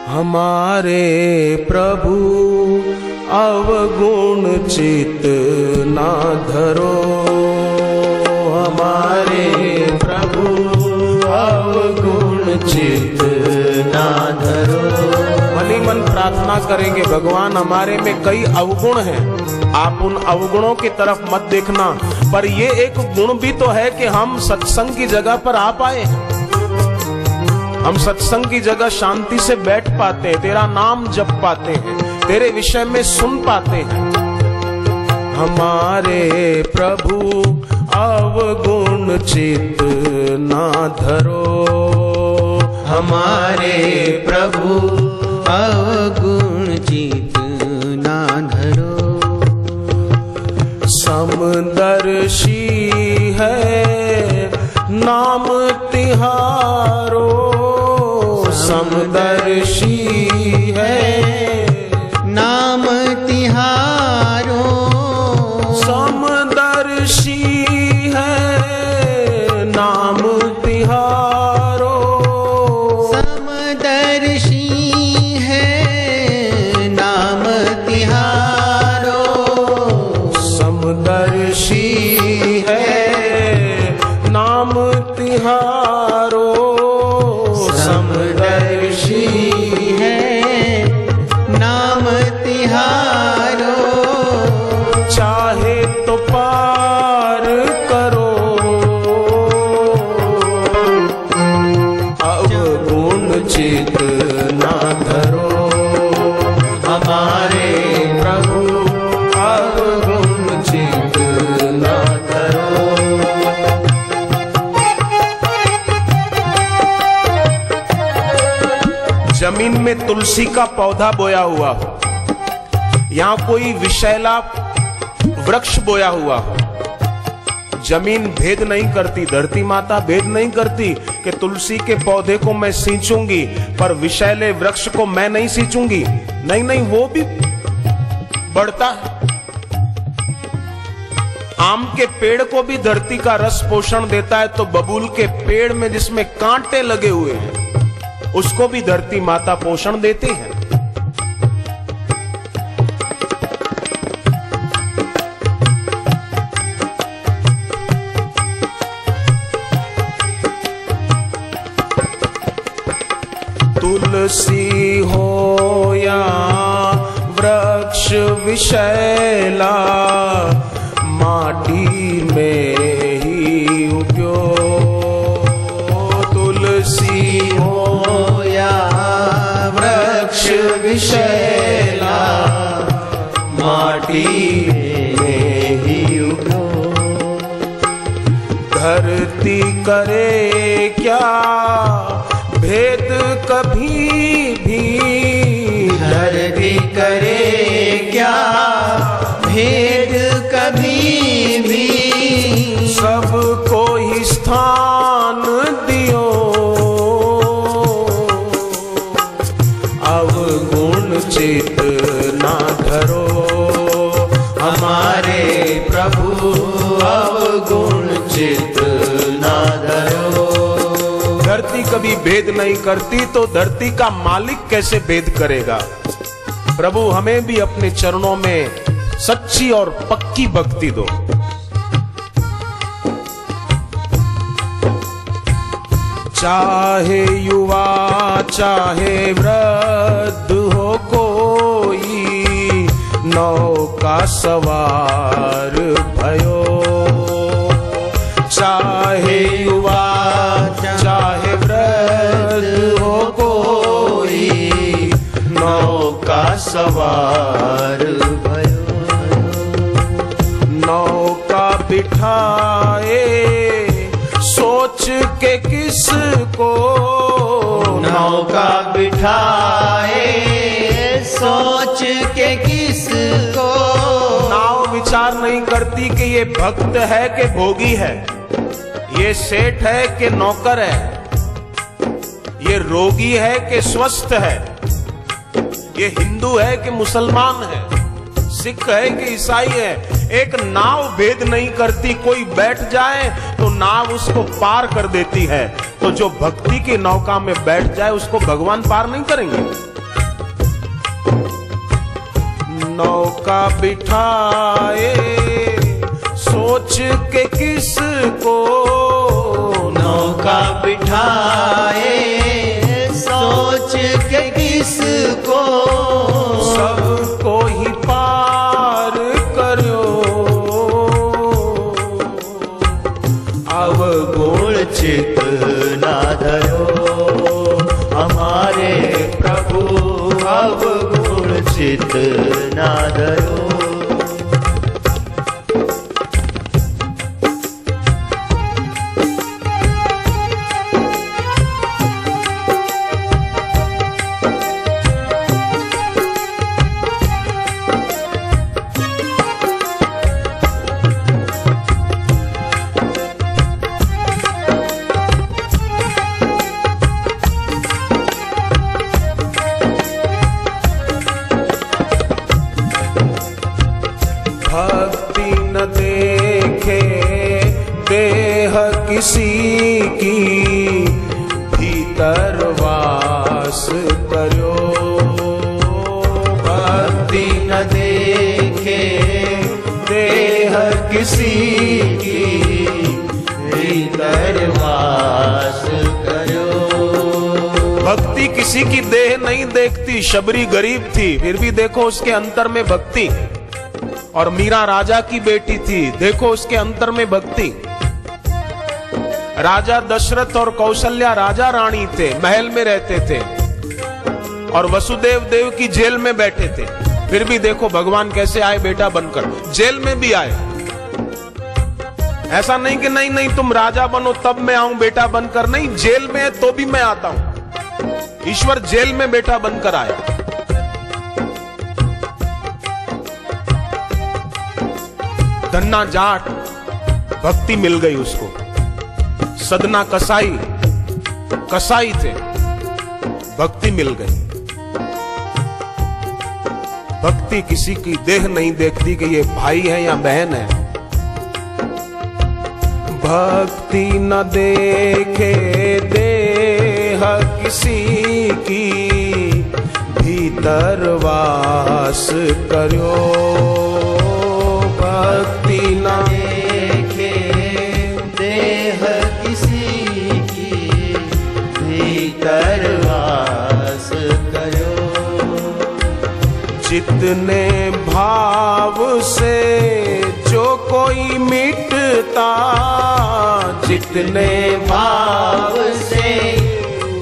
हमारे प्रभु अवगुण चित ना धरो, हमारे प्रभु अवगुण चित ना धरो। मनी मन प्रार्थना करेंगे, भगवान हमारे में कई अवगुण हैं, आप उन अवगुणों की तरफ मत देखना, पर ये एक गुण भी तो है कि हम सत्संग की जगह पर आ पाए, हम सत्संग की जगह शांति से बैठ पाते हैं, तेरा नाम जप पाते हैं, तेरे विषय में सुन पाते हैं। हमारे प्रभु अवगुण चित ना धरो, हमारे प्रभु अवगुण चित ना धरो। समदर्शी है नाम तिहारो, समदर्शी है नाम तिहारो, समदर्शी है नाम तिहारो, समदर्शी है नाम तिहारो, समदर्शी है नाम तिहारो, समदर्शी है नाम तिहारो। चाहे तो पार करो अवगुण चित ना धरो, हमारे प्रभु अवगुण चित ना धरो। जमीन में तुलसी का पौधा बोया हुआ हो, यहां कोई विषैला वृक्ष बोया हुआ हो, जमीन भेद नहीं करती, धरती माता भेद नहीं करती कि तुलसी के पौधे को मैं सींचूंगी पर विषैले वृक्ष को मैं नहीं सींचूंगी, नहीं नहीं, वो भी बढ़ता है। आम के पेड़ को भी धरती का रस पोषण देता है, तो बबूल के पेड़ में जिसमें कांटे लगे हुए हैं उसको भी धरती माता पोषण देती है। तुलसी हो या वृक्ष विषैला, माटी में ही उग्यो, तुलसी हो या वृक्ष विषैला, माटी में ही उग्यो। धरती करे क्या भेद कभी भी, धरती करे क्या भेद कभी भी, सबको ही स्थान दियो अवगुण चित ना धरो, हमारे प्रभु अवगुण चित ना धरो। धरती कभी भेद नहीं करती तो धरती का मालिक कैसे भेद करेगा। प्रभु हमें भी अपने चरणों में सच्ची और पक्की भक्ति दो। चाहे युवा चाहे वृद्ध हो कोई, नौका सवार भयो, चाहे युवा चाहे वृद्ध हो कोई, नौका सवार भयो। नौका बिठाए सोच के किसको, नौका बिठाए सोच के किसको, नाव विचार नहीं करती कि ये भक्त है कि भोगी है, ये सेठ है कि नौकर है, ये रोगी है कि स्वस्थ है, ये हिंदू है कि मुसलमान है, सिख है कि ईसाई है। एक नाव भेद नहीं करती, कोई बैठ जाए तो नाव उसको पार कर देती है। तो जो भक्ति की नौका में बैठ जाए उसको भगवान पार नहीं करेंगे। नौका बिठाए सोच के किसको, नौका बिठाए सोच के किसको, सबको ही पार करो अवगुण चित ना धरो हमारे प्रभु, अवगुण चित ना धरो। भक्ति न देखे देह किसी की, भीतर वास करो। भक्ति न देखे देह किसी की, भीतर वास करो। भक्ति किसी की देह नहीं देखती। शबरी गरीब थी फिर भी देखो उसके अंतर में भक्ति, और मीरा राजा की बेटी थी, देखो उसके अंतर में भक्ति। राजा दशरथ और कौशल्या राजा रानी थे, महल में रहते थे, और वसुदेव देव की जेल में बैठे थे, फिर भी देखो भगवान कैसे आए बेटा बनकर, जेल में भी आए। ऐसा नहीं कि नहीं नहीं तुम राजा बनो तब मैं आऊं बेटा बनकर, नहीं, जेल में है तो भी मैं आता हूं। ईश्वर जेल में बेटा बनकर आया। धन्ना जाट भक्ति मिल गई उसको, सदना कसाई थे, भक्ति मिल गई। भक्ति किसी की देह नहीं देखती कि ये भाई है या बहन है। भक्ति न देखे देह किसी की, भीतर वास करो। भक्ति न देखे देह किसी की, भीतर वास करो। जितने भाव से जो कोई मिटता, जितने भाव से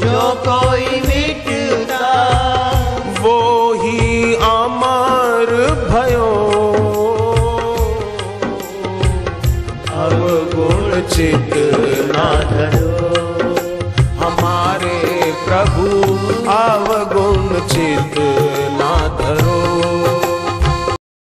जो कोई मिटता, वो ही अमर भयो। अवगुण चित ना धरो हमारे प्रभु, अवगुण चित ना धरो।